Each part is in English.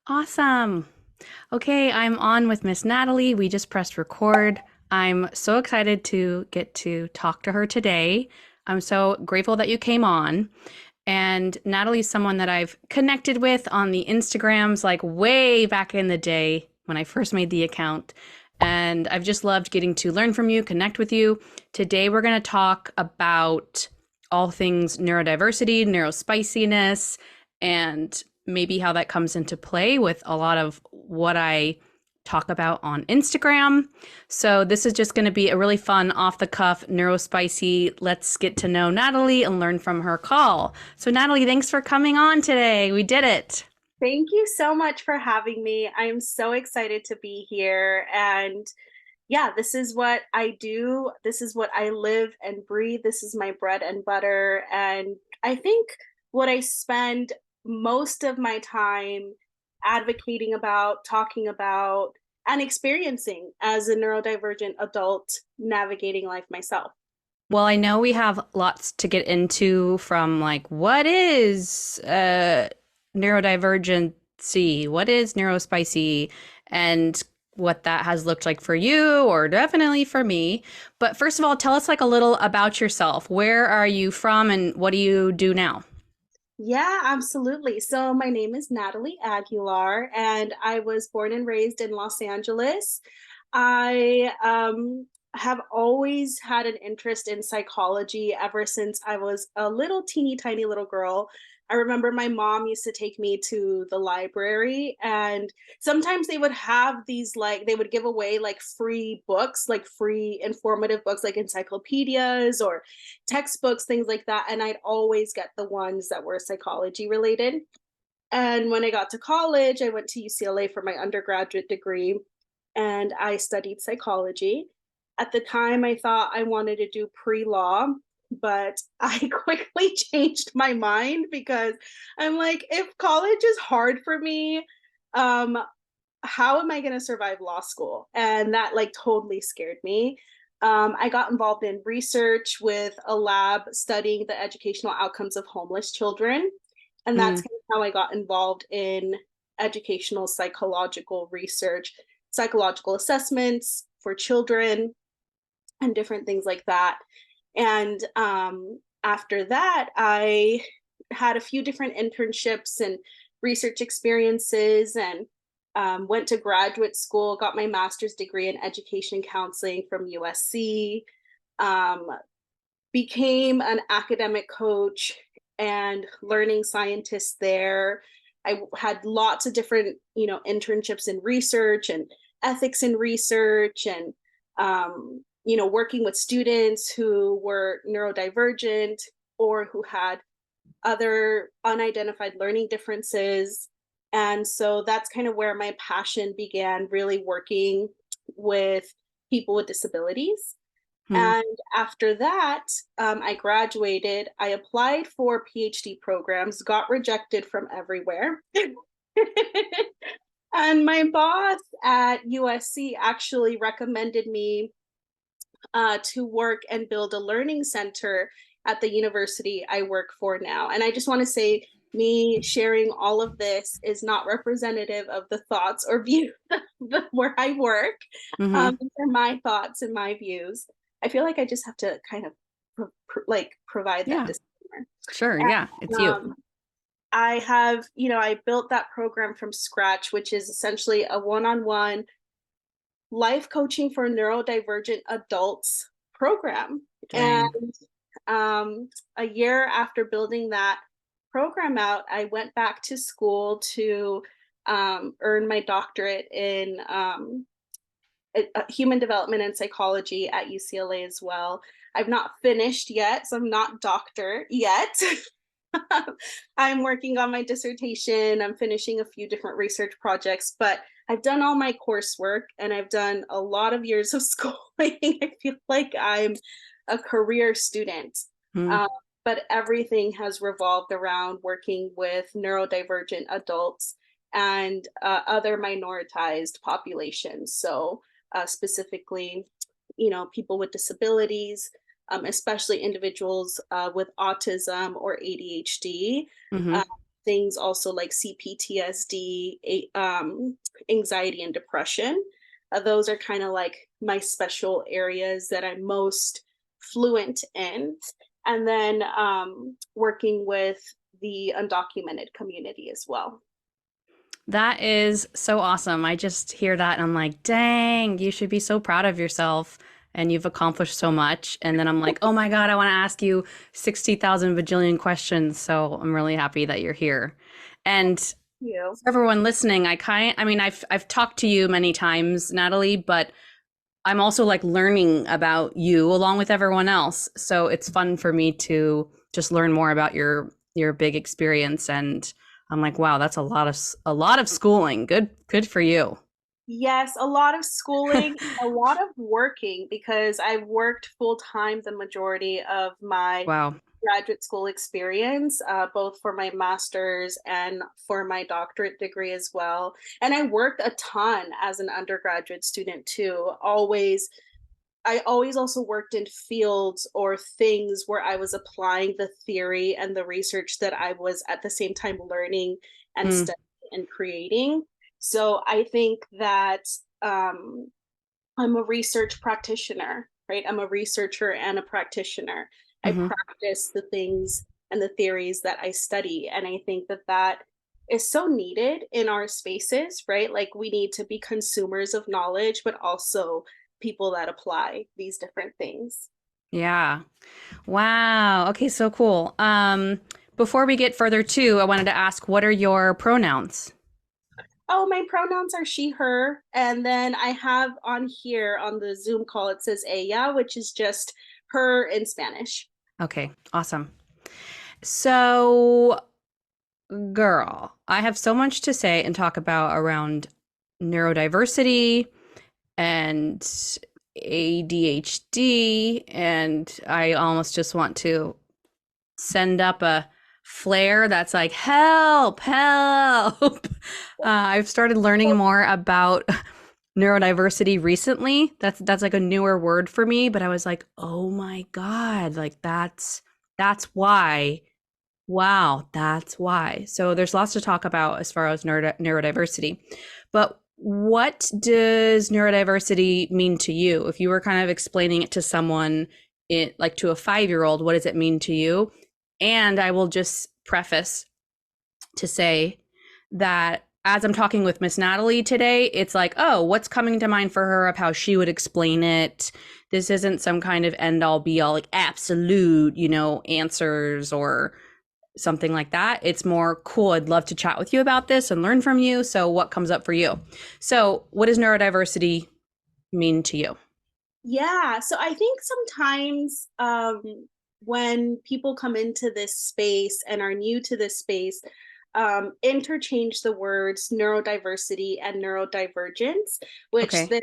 Awesome. Okay, I'm on with Miss Natalie. We just pressed record. I'm so excited to get to talk to her today. I'm so grateful that you came on. And Natalie's someone that I've connected with on the Instagrams like way back in the day when I first made the account. And I've just loved getting to learn from you, connect with you. Today, we're going to talk about all things neurodiversity, neurospiciness, and maybe how that comes into play with a lot of what I talk about on Instagram. So this is just going to be a really fun, off the cuff, neurospicy. Let's get to know Natalie and learn from her call. So Natalie, thanks for coming on today. We did it. Thank you so much for having me. I'm so excited to be here. And yeah, this is what I do. This is what I live and breathe. This is my bread and butter. And I think what I spend most of my time advocating about, talking about, and experiencing as a neurodivergent adult navigating life myself. Well, I know we have lots to get into from like what is neurodivergency, what is neurospicy, and what that has looked like for you or definitely for me. But first of all, tell us like a little about yourself. Where are you from and what do you do now? Yeah, absolutely. So my name is Natalie Aguilar, and I was born and raised in Los Angeles. I have always had an interest in psychology ever since I was a little teeny tiny little girl. I remember my mom used to take me to the library, and sometimes they would have these like they would give away like free books, like free informative books, like encyclopedias or textbooks, things like that. And I'd always get the ones that were psychology related. And when I got to college, I went to UCLA for my undergraduate degree and I studied psychology. At the time, I thought I wanted to do pre law, but I quickly changed my mind because I'm like, if college is hard for me, um, how am I going to survive law school? And that like totally scared me. I got involved in research with a lab studying the educational outcomes of homeless children. And that's Mm. kind of how I got involved in educational psychological research, psychological assessments for children, and different things like that. And after that, I had a few different internships and research experiences and went to graduate school, got my master's degree in education counseling from USC, um, became an academic coach and learning scientist there. I had lots of different, internships in research and ethics in research and, working with students who were neurodivergent or who had other unidentified learning differences. And so that's kind of where my passion began, really working with people with disabilities. Mm. And after that, I graduated. I applied for PhD programs, got rejected from everywhere. And my boss at USC actually recommended me to work and build a learning center at the university I work for now. And I just want to say, me sharing all of this is not representative of the thoughts or views of where I work. Mm-hmm. These are my thoughts and my views. I feel like I just have to kind of provide that Yeah, disclaimer. sure. And, Yeah, it's you. I have, I built that program from scratch, which is essentially a one-on-one life coaching for neurodivergent adults program. Dang. And a year after building that program out, I went back to school to earn my doctorate in human development and psychology at UCLA as well. I've not finished yet, so I'm not doctor yet. I'm working on my dissertation. I'm finishing a few different research projects, but I've done all my coursework and I've done a lot of years of schooling. I feel like I'm a career student. Mm. Um, but everything has revolved around working with neurodivergent adults and other minoritized populations. So, specifically, people with disabilities, especially individuals with autism or ADHD, Mm-hmm. things also like CPTSD, anxiety and depression. Those are kind of like my special areas that I'm most fluent in. And then working with the undocumented community as well. That is so awesome. I just hear that and I'm like, dang, you should be so proud of yourself and you've accomplished so much. And then I'm like, oh my God, I want to ask you 60,000 bajillion questions. So I'm really happy that you're here. And You. for everyone listening, I mean, I've talked to you many times, Natalie, but I'm also like learning about you along with everyone else. So it's fun for me to just learn more about your big experience. And I'm like, wow, that's a lot of schooling. Good for you. Yes, a lot of schooling, a lot of working because I've worked full time the majority of my Wow. graduate school experience, both for my master's and for my doctorate degree as well. And I worked a ton as an undergraduate student too. I always also worked in fields or things where I was applying the theory and the research that I was at the same time learning and Mm, studying and creating. So I think that I'm a research practitioner, right? I'm a researcher and a practitioner. I hmm. practice the things and the theories that I study. And I think that that is so needed in our spaces, right? Like we need to be consumers of knowledge, but also people that apply these different things. Yeah. Wow. Okay, so cool. Before we get further too, I wanted to ask, what are your pronouns? Oh, my pronouns are she, her. And then I have on here on the Zoom call, it says ella, which is just her in Spanish. Okay, awesome. So, girl, I have so much to say and talk about around neurodiversity and ADHD, and I almost just want to send up a flare that's like, help, help. I've started learning more about neurodiversity recently. That's like a newer word for me, but I was like, oh my God, like that's why. Wow, that's why. So there's lots to talk about as far as neurodiversity. But what does neurodiversity mean to you? If you were kind of explaining it to someone, like to a 5-year old, what does it mean to you? And I will just preface to say that as I'm talking with Miss Natalie today, it's like, oh, what's coming to mind for her of how she would explain it? This isn't some kind of end all be all, like absolute, answers or something like that. It's more cool. I'd love to chat with you about this and learn from you. So, what comes up for you? So, what does neurodiversity mean to you? Yeah, so I think sometimes when people come into this space and are new to this space, interchange the words neurodiversity and neurodivergence, which Okay. they're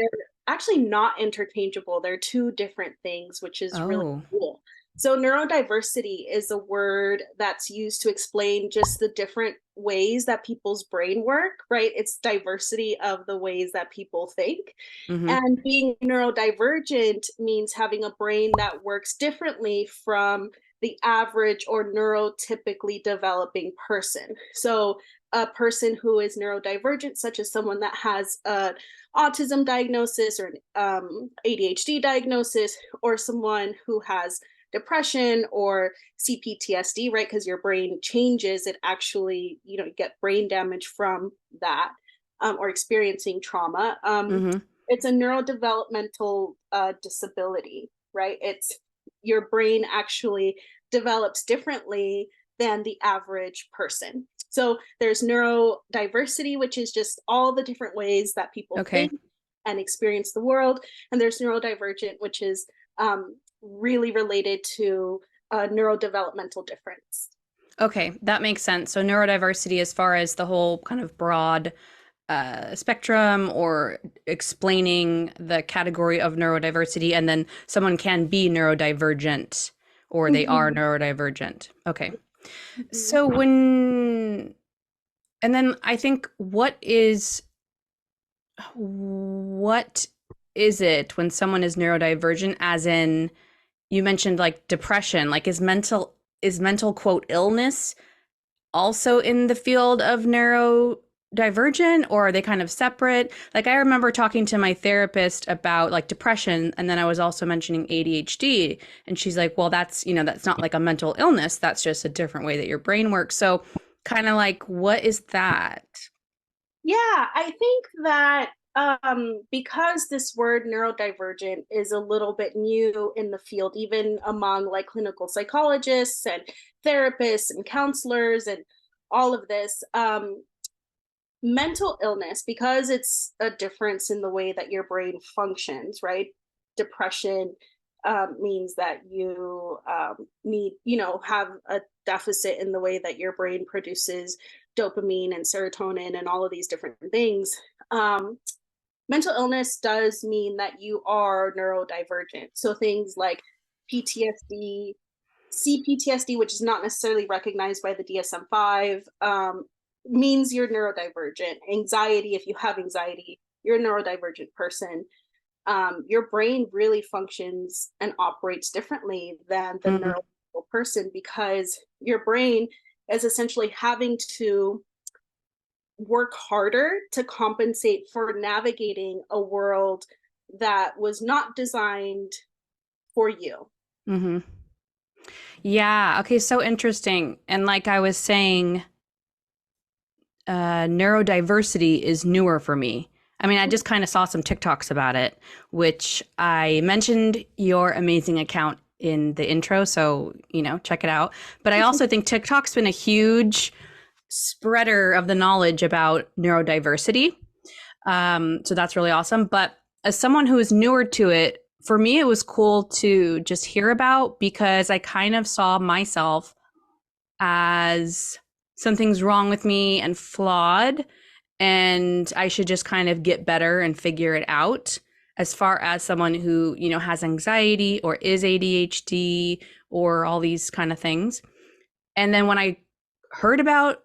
actually not interchangeable. They're two different things, which is really Oh. cool. So, neurodiversity is a word that's used to explain just the different ways that people's brain work, right? It's diversity of the ways that people think. Mm-hmm. And being neurodivergent means having a brain that works differently from the average or neurotypically developing person. So, a person who is neurodivergent, such as someone that has an autism diagnosis or ADHD diagnosis, or someone who has depression or CPTSD, right? Because your brain changes, it actually, you get brain damage from that, or experiencing trauma. Mm-hmm. It's a neurodevelopmental disability, right? It's your brain actually develops differently than the average person. So there's neurodiversity, which is just all the different ways that people Okay. think and experience the world. And there's neurodivergent, which is really related to a neurodevelopmental difference. Okay. That makes sense. So, neurodiversity, as far as the whole kind of broad spectrum or explaining the category of neurodiversity, and then someone can be neurodivergent or they are Mm-hmm. neurodivergent. Okay. So, Mm-hmm. and then I think what is it when someone is neurodivergent, as in you mentioned like depression, like is mental quote illness also in the field of neurodivergent, or are they kind of separate? Like, I remember talking to my therapist about like depression, and then I was also mentioning ADHD, and she's like, well, that's not like a mental illness, that's just a different way that your brain works. So kind of like, what is that? Yeah, I think that because this word neurodivergent is a little bit new in the field, even among like clinical psychologists and therapists and counselors and all of this, mental illness, because it's a difference in the way that your brain functions, right? Depression means that you need, have a deficit in the way that your brain produces dopamine and serotonin and all of these different things. Um, Mental illness does mean that you are neurodivergent. So things like PTSD, CPTSD, which is not necessarily recognized by the DSM-5, means you're neurodivergent. Anxiety, if you have anxiety, you're a neurodivergent person. Your brain really functions and operates differently than the Mm, neurotypical person, because your brain is essentially having to work harder to compensate for navigating a world that was not designed for you. hmm. Yeah. Okay. So interesting. And like I was saying, neurodiversity is newer for me. I mean, I just kind of saw some TikToks about it, which I mentioned your amazing account in the intro. So, check it out. But I also think TikTok's been a huge spreader of the knowledge about neurodiversity. So that's really awesome. But as someone who is newer to it, for me, it was cool to just hear about, because I kind of saw myself as something's wrong with me and flawed, and I should just kind of get better and figure it out. As far as someone who, has anxiety or is ADHD or all these kind of things. And then when I heard about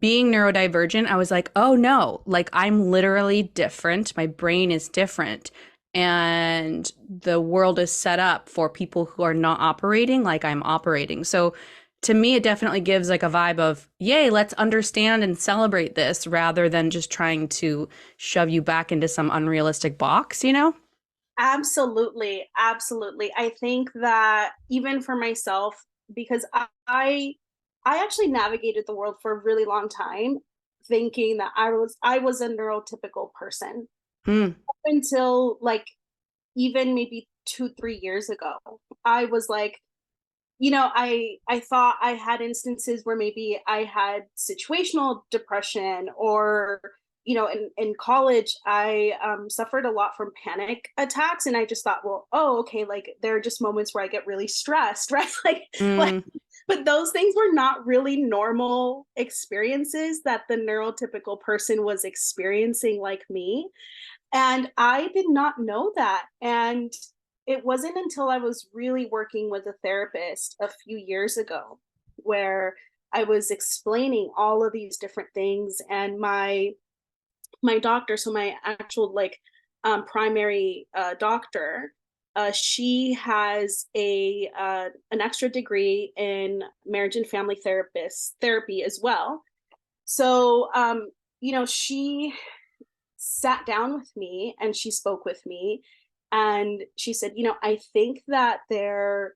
being neurodivergent, I was like, oh no, like I'm literally different. My brain is different. And the world is set up for people who are not operating like I'm operating. So to me, it definitely gives like a vibe of, yay, let's understand and celebrate this, rather than just trying to shove you back into some unrealistic box? Absolutely, absolutely. I think that even for myself, because I actually navigated the world for a really long time thinking that I was a neurotypical person Hmm. up until like even maybe 2, 3 years ago. I was like, I thought I had instances where maybe I had situational depression, or in college I suffered a lot from panic attacks, and I just thought, well, oh, okay, like there are just moments where I get really stressed, right? Like, Mm, but those things were not really normal experiences that the neurotypical person was experiencing like me. And I did not know that. And it wasn't until I was really working with a therapist a few years ago where I was explaining all of these different things, and my doctor, so my actual like primary doctor, she has a an extra degree in marriage and family therapy as well. So she sat down with me and she spoke with me, and she said, I think that there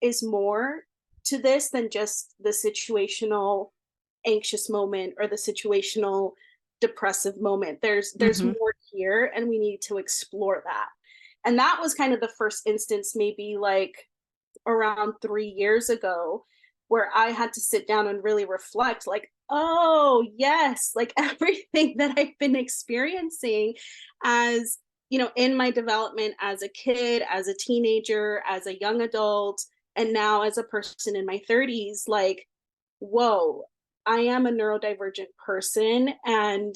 is more to this than just the situational anxious moment or the situational depressive moment. There's hmm. more here, and we need to explore that. And that was kind of the first instance, maybe like around 3 years ago, where I had to sit down and really reflect, like, oh, yes, like everything that I've been experiencing as, in my development as a kid, as a teenager, as a young adult, and now as a person in my 30s, like, whoa, I am a neurodivergent person. And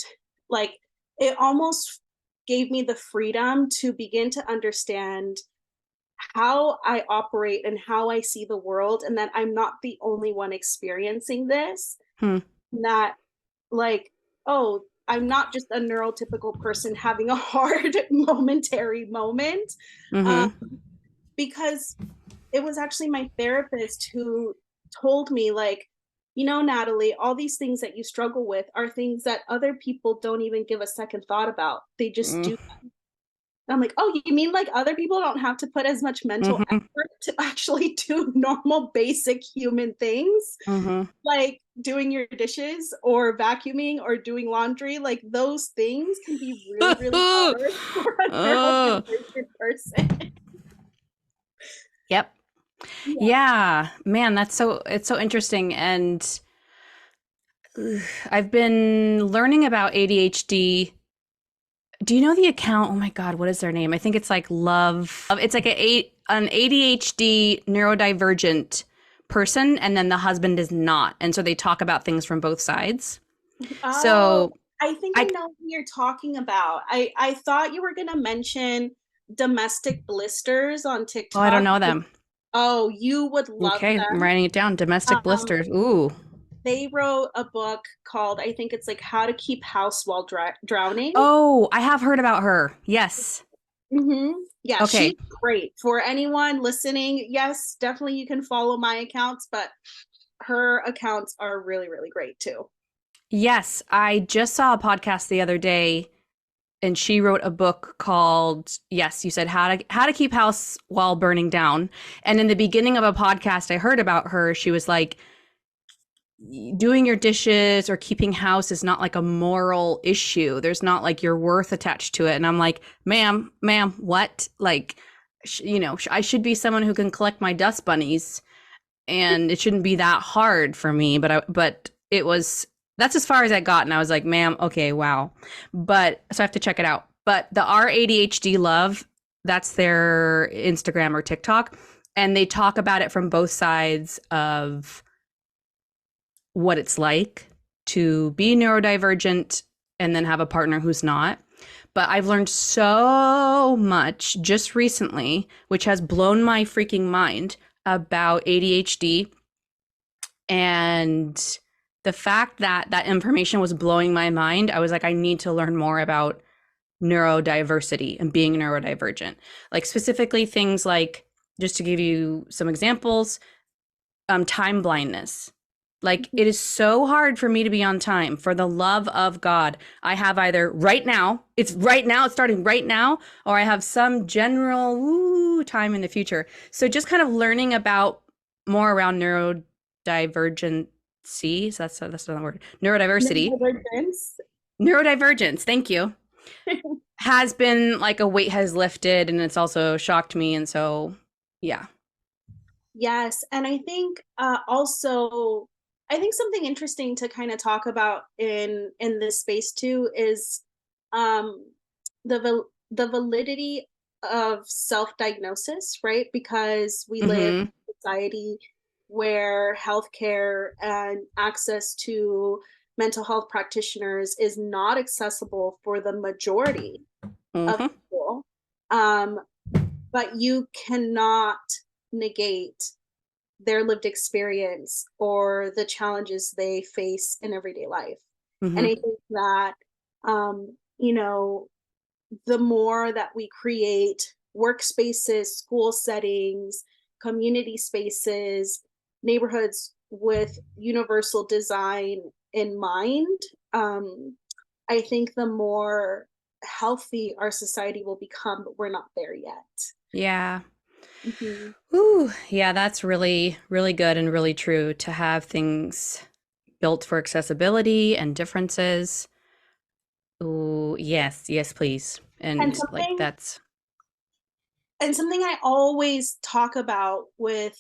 like, it almost gave me the freedom to begin to understand how I operate and how I see the world, and that I'm not the only one experiencing this. Hmm. That, like, oh, I'm not just a neurotypical person having a hard momentary moment. Um, Hmm. because it was actually my therapist who told me, like, Natalie, all these things that you struggle with are things that other people don't even give a second thought about. They just Mm, do. I'm like, oh, you mean like other people don't have to put as much mental hmm effort to actually do normal, basic human things, hmm like doing your dishes or vacuuming or doing laundry? Like those things can be really, really hard for a Oh, neurodivergent person. yep. Yeah. Yeah, man, it's so interesting. And ugh, I've been learning about ADHD. Do you know the account? Oh my God, what is their name? I think it's like Love. It's like an ADHD neurodivergent person, and then the husband is not. And so they talk about things from both sides. Oh, So I think I I, know who you're talking about. I thought you were gonna mention domestic blisters on oh, I don't TikTok. know them. Oh, you would love Okay, I'm them. writing it down. Domestic Um, blisters. Ooh. they wrote a book called, I think it's like How to Keep House While Drowning. Oh, I have heard about her. Yes. Yeah, she's Okay. great. For anyone listening, yes, definitely you can follow my accounts, but her accounts are really, really great too. Yes, I just saw a podcast the other day and she wrote a book called, yes, you said how to keep house while burning down. And in the beginning of a podcast I heard about her, she was like, doing your dishes or keeping house is not like a moral issue. There's not like your worth attached to it. And I'm like, ma'am, what? Like, I should be someone who can collect my dust bunnies, and it shouldn't be that hard for me. But it was, that's as far as I got. And I was like, ma'am, okay, wow. But so I have to check it out. But the R ADHD Love, that's their Instagram or TikTok. And they talk about it from both sides of what it's like to be neurodivergent and then have a partner who's not. But I've learned so much just recently, which has blown my freaking mind about ADHD. And the fact that that information was blowing my mind, I was like, I need to learn more about neurodiversity and being neurodivergent. Like, specifically things like, just to give you some examples, time blindness. Like, it is so hard for me to be on time. For the love of God, I have either right now, it's starting right now, or I have some general time in the future. So just kind of learning about more around neurodivergency. So that's another word. Neurodiversity, Neurodivergence. neurodivergence. Thank you. Has been like a weight has lifted, and it's also shocked me. And so, yeah. Yes, and I think also I think something interesting to kind of talk about in this space too is um the validity of self-diagnosis, right? Because we live Mm-hmm. in a society where healthcare and access to mental health practitioners is not accessible for the majority of Mm-hmm. people. Um, but you cannot negate their lived experience or the challenges they face in everyday life. And Mm-hmm. I think that, you know, the more that we create workspaces, school settings, community spaces, neighborhoods with universal design in mind, I think the more healthy our society will become, but we're not there yet. Yeah. Mhm. Ooh, yeah, that's really, really good and really true to have things built for accessibility and differences. Ooh, yes, yes, please. And And like something that's and something I always talk about with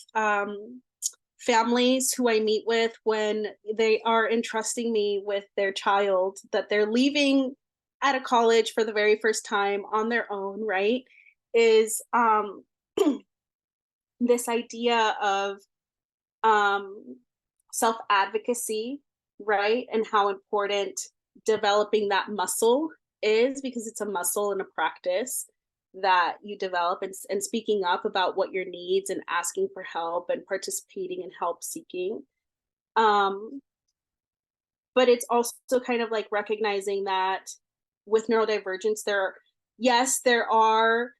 families who I meet with when they are entrusting me with their child that they're leaving at a college for the very first time on their own, right? Is this idea of um, self advocacy, right? And how important developing that muscle is, because it's a muscle and a practice that you develop, and speaking up about what your needs and asking for help and participating in help seeking. Um, but it's also kind of like recognizing that with neurodivergence, there are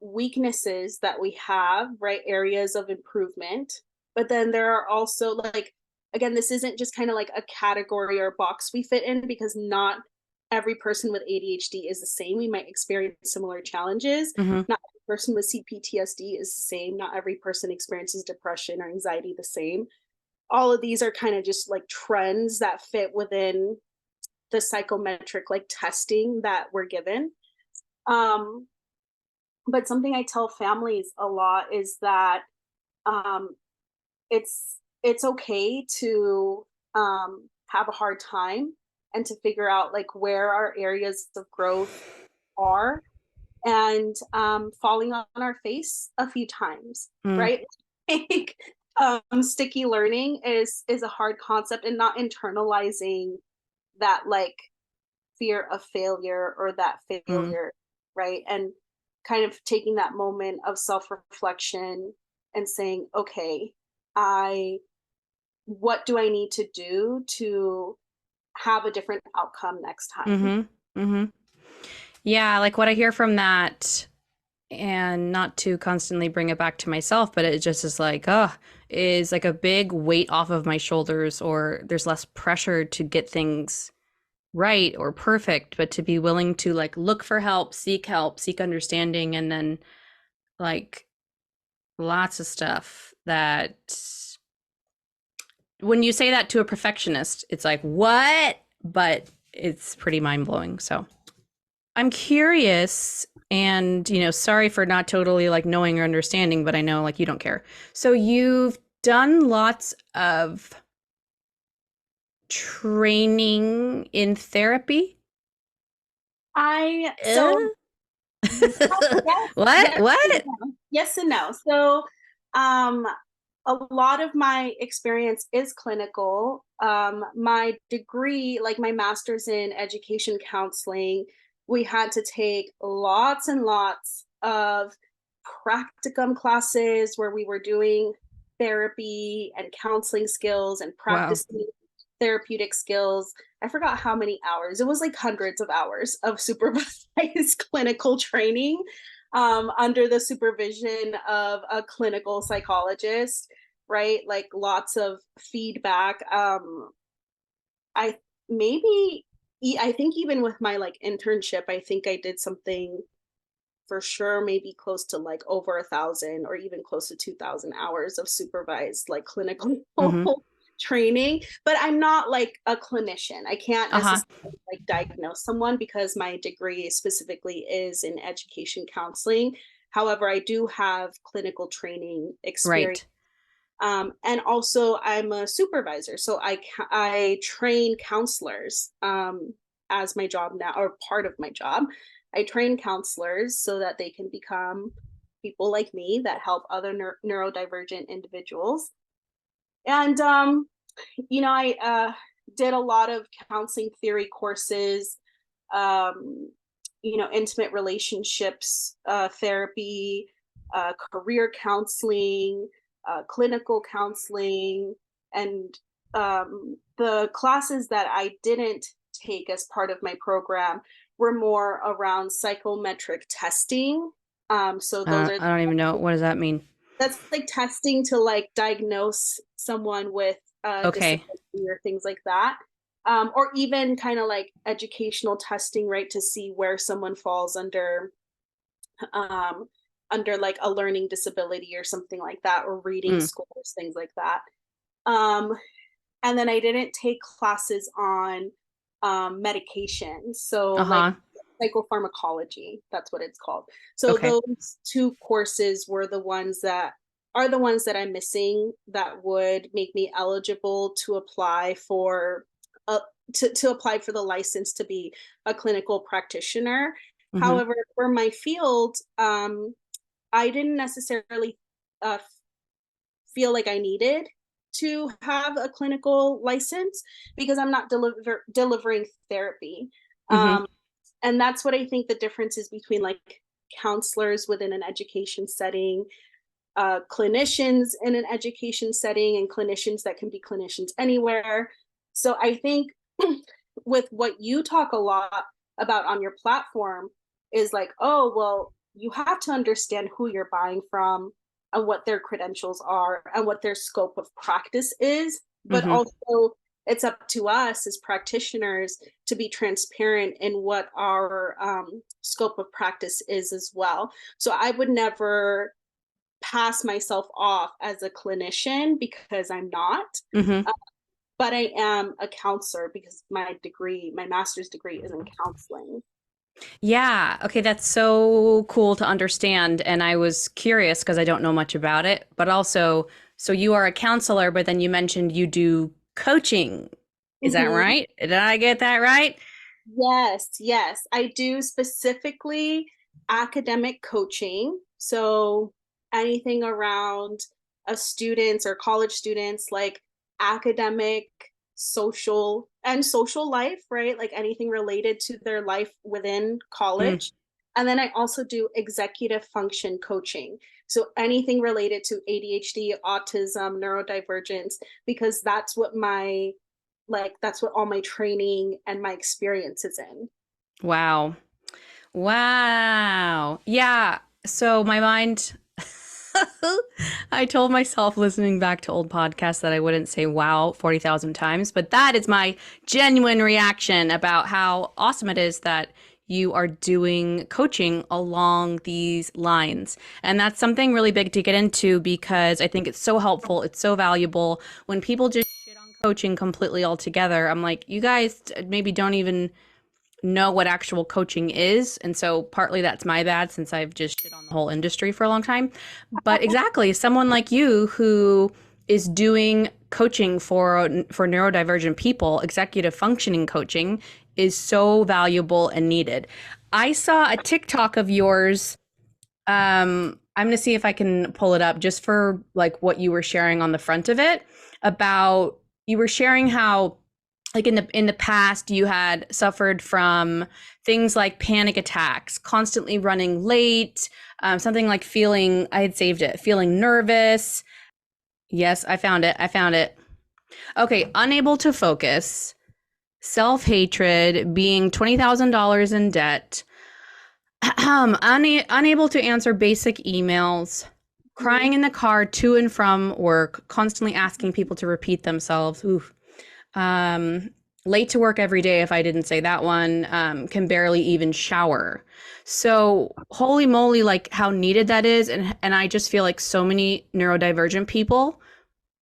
weaknesses that we have, right? Areas of improvement. But then there are also like again, this isn't just kind of like a category or box we fit in, because not every person with ADHD is the same. We might experience similar challenges. Mm-hmm. Not every person with CPTSD is the same. Not every person experiences depression or anxiety the same. All of these are kind of just like trends that fit within the psychometric like testing that we're given. Um, but something I tell families a lot is that um, it's okay to have a hard time and to figure out like where our areas of growth are, and falling on our face a few times, Mm, right? Like, sticky learning is a hard concept, and not internalizing that like fear of failure or that mm, failure, right? And kind of taking that moment of self-reflection and saying, okay, I what do I need to do to have a different outcome next time? mm-hmm. Mm-hmm. Yeah, like what I hear from that, and not to constantly bring it back to myself, but it just is like, is like a big weight off of my shoulders, or there's less pressure to get things right or perfect, but to be willing to like look for help, seek understanding, and then like lots of stuff that when you say that to a perfectionist, it's like, what? But it's pretty mind blowing. So I'm curious, and, sorry for not totally like knowing or understanding, but I know like you don't care. So you've done lots of training in therapy? I Uh? so yes, yes, What? yes and What? no. Yes and no. So um a lot of my experience is clinical. My degree, like my master's in education counseling, we had to take lots and lots of practicum classes where we were doing therapy and counseling skills and Wow. practicing therapeutic skills. I forgot how many hours. It was like hundreds of hours of supervised clinical training, under the supervision of a clinical psychologist, right? Like lots of feedback. I maybe I think even with my like internship, I think I did something for sure, maybe close to like over 1,000 or even close to 2,000 hours of supervised like clinical Mm-hmm. training. But I'm not like a clinician. I can't Uh-huh. necessarily like diagnose someone because my degree specifically is in education counseling. However, I do have clinical training experience. Right. And also, I'm a supervisor, so I train counselors as my job now, or part of my job. I train counselors so that they can become people like me that help other neurodivergent individuals. And I did a lot of counseling theory courses, um, intimate relationships therapy, career counseling, clinical counseling, and the classes that I didn't take as part of my program were more around psychometric testing. So those are I don't even know. What does that mean? that's like testing to like diagnose someone with Okay. disability or things like that. Or even kind of like educational testing, right, to see where someone falls um, under like a learning disability or something like that, or reading Mm. scores, things like that. Um, and then I didn't take classes on medication. So like Uh-huh. psychopharmacology, that's what it's called. So Okay. those two courses were the ones that are the ones that I'm missing that would make me eligible to apply for a to apply for the license to be a clinical practitioner. Mm-hmm. However, for my field, I didn't necessarily uh, feel like I needed to have a clinical license because I'm not delivering therapy. Mm-hmm. Um, and that's what I think the difference is between like counselors within an education setting, clinicians in an education setting, and clinicians that can be clinicians anywhere. So I think with what you talk a lot about on your platform is like, oh, well, you have to understand who you're buying from and what their credentials are and what their scope of practice is. but Mm-hmm. also it's up to us as practitioners to be transparent in what our scope of practice is as well. So I would never pass myself off as a clinician because I'm not. Mm-hmm. Uh, but I am a counselor because my master's degree is in counseling. Yeah. Okay. That's so cool to understand. And I was curious because I don't know much about it, but also, so you are a counselor, but then you mentioned you do coaching. Is that Mhm. right? Did I get that right? Yes, yes. I do specifically academic coaching. So anything around a students or college students, like academic, social, and social life, right? Like anything related to their life within Mm. college. And then I also do executive function coaching. So anything related to ADHD, autism, neurodivergence, because that's what all my training and my experience is in. Wow. Wow. Yeah. So my mind, I told myself listening back to old podcasts that I wouldn't say wow 40,000 times, but that is my genuine reaction about how awesome it is that you are doing coaching along these lines. And that's something really big to get into because I think it's so helpful. It's so valuable. When people just shit on coaching completely altogether, I'm like, you guys maybe don't even know what actual coaching is. And so partly that's my bad since I've just shit on the whole industry for a long time. But exactly, someone like you who is doing coaching for neurodivergent people, executive functioning coaching is so valuable and needed. I saw a TikTok of yours. I'm going to see if I can pull it up just for like what you were sharing on the front of it about you were sharing how like in the past you had suffered from things like panic attacks, constantly running late, something like feeling I had saved it, feeling nervous. Yes, I found it. I found it. Okay, unable to focus, self-hatred, being $20,000 in debt, unable to answer basic emails, Mhm. crying in the car to and from work, constantly asking people to repeat themselves. Oof. Um, late to work every day if I didn't say that one, can barely even shower. So holy moly, like how needed that is. And I just feel like so many neurodivergent people,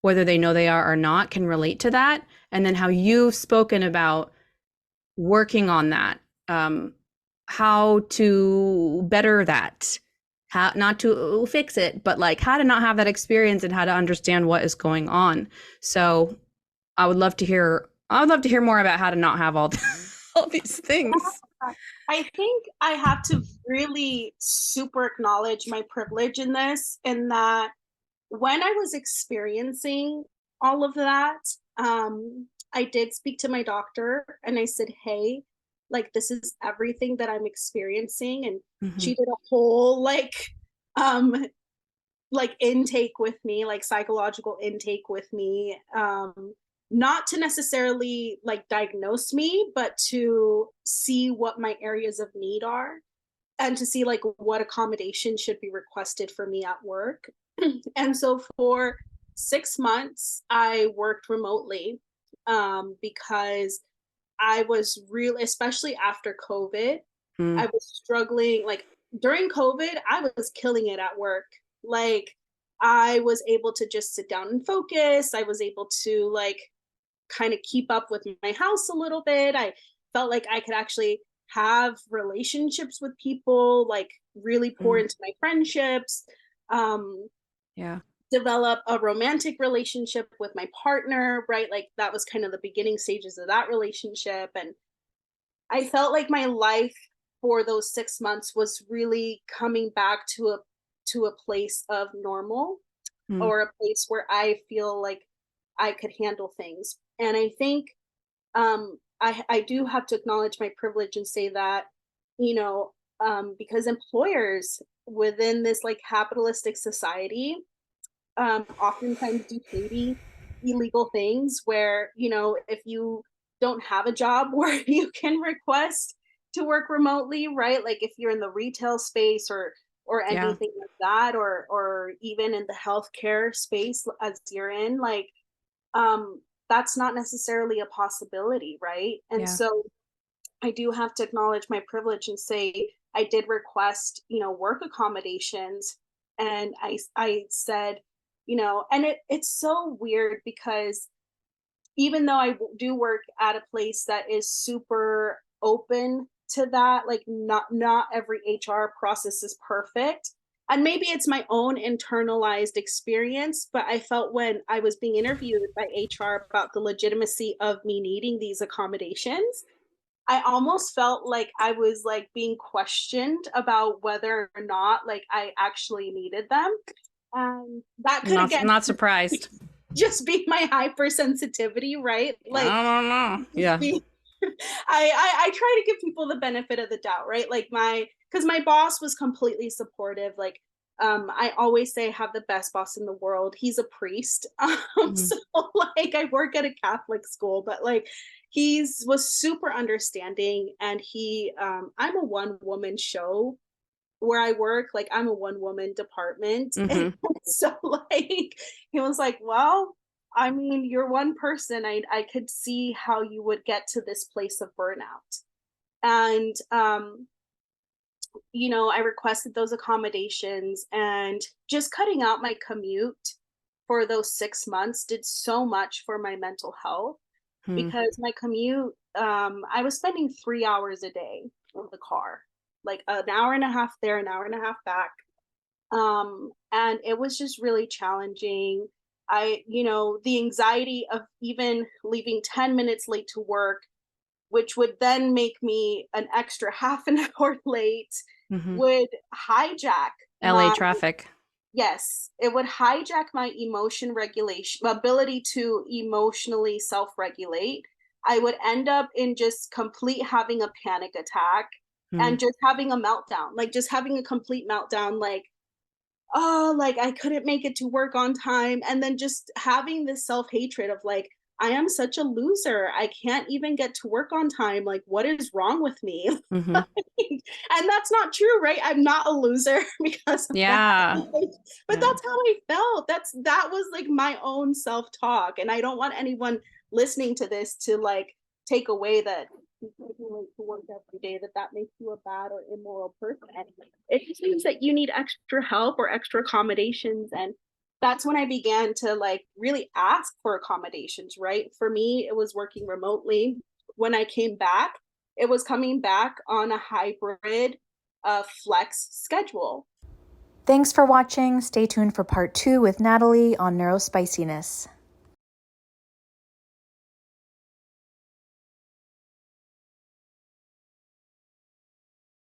whether they know they are or not, can relate to that. And then how you've spoken about working on that, how to better that, how not to fix it, but like how to not have that experience and how to understand what is going on. So I would love to hear. I would love to hear more about how to not have all all these things. I think I have to really super acknowledge my privilege in this, in that when I was experiencing all of that, I did speak to my doctor and I said, hey, like this is everything that I'm experiencing. And Mm-hmm. she did a whole um like intake with me, like psychological intake with me, not to necessarily like diagnose me, but to see what my areas of need are and to see like what accommodation should be requested for me at work. And so for 6 months I worked remotely, because I was really, especially after COVID, I Mm. was struggling. Like during COVID, I was killing it at work. Like I was able to just sit down and focus. I was able to like kind of keep up with my house a little bit. I felt like I could actually have relationships with people, like really pour Mm. into my friendships, um, Yeah. develop a romantic relationship with my partner, right? Like that was kind of the beginning stages of that relationship. And I felt like my life for those 6 months was really coming back to a place of normal, Mm. or a place where I feel like I could handle things. And I think I do have to acknowledge my privilege and say that, you know, because employers within this like capitalistic society oftentimes do shady, illegal things where, if you don't have a job where you can request to work remotely, right? Like if you're in the retail space or Yeah. anything like that, or even in the healthcare space as you're in, like that's not necessarily a possibility, right? And Yeah. so I do have to acknowledge my privilege and say I did request, work accommodations. And I said, and it's so weird because even though I do work at a place that is super open to that, like not every HR process is perfect. And maybe it's my own internalized experience, but I felt when I was being interviewed by HR about the legitimacy of me needing these accommodations, I almost felt like I was like being questioned about whether or not like I actually needed them. And that could Not again not surprised. just be my hypersensitivity, right? Like I don't know. just Yeah. be I try to give people the benefit of the doubt, right? Like because my boss was completely supportive. Like I always say I have the best boss in the world. He's a priest. Mhm. So like I work at a Catholic school, but like he's was super understanding and I'm a one woman show where I work, like I'm a one woman department. And Mhm. so like he was like, well, I mean, you're one person. I could see how you would get to this place of burnout. And I requested those accommodations and just cutting out my commute for those 6 months did so much for my mental health Hmm. because my commute, I was spending 3 hours a day in the car, like an hour and a half there, an hour and a half back. And it was just really challenging. The anxiety of even leaving 10 minutes late to work, which would then make me an extra half an hour late, Mhm. would hijack LA my traffic. yes, it would hijack my emotion regulation ability to emotionally self-regulate. I would end up in just complete having a panic attack Hmm. and just having a meltdown, like just having a complete meltdown, like, oh, like I couldn't make it to work on time. And then just having this self-hatred of like, I am such a loser. I can't even get to work on time. Like, what is wrong with me? Mhm. And that's not true, right? I'm not a loser because of that. Yeah. But Yeah. that's how I felt. That was like my own self-talk. And I don't want anyone listening to this to like take away that because you late to work every day that makes you a bad or immoral person. It just means that you need extra help or extra accommodations. And that's when I began to like really ask for accommodations, right? For me, it was working remotely. When I came back, it was coming back on a hybrid flex schedule. Thanks for watching. Stay tuned for part 2 with Natalie on neurospiciness.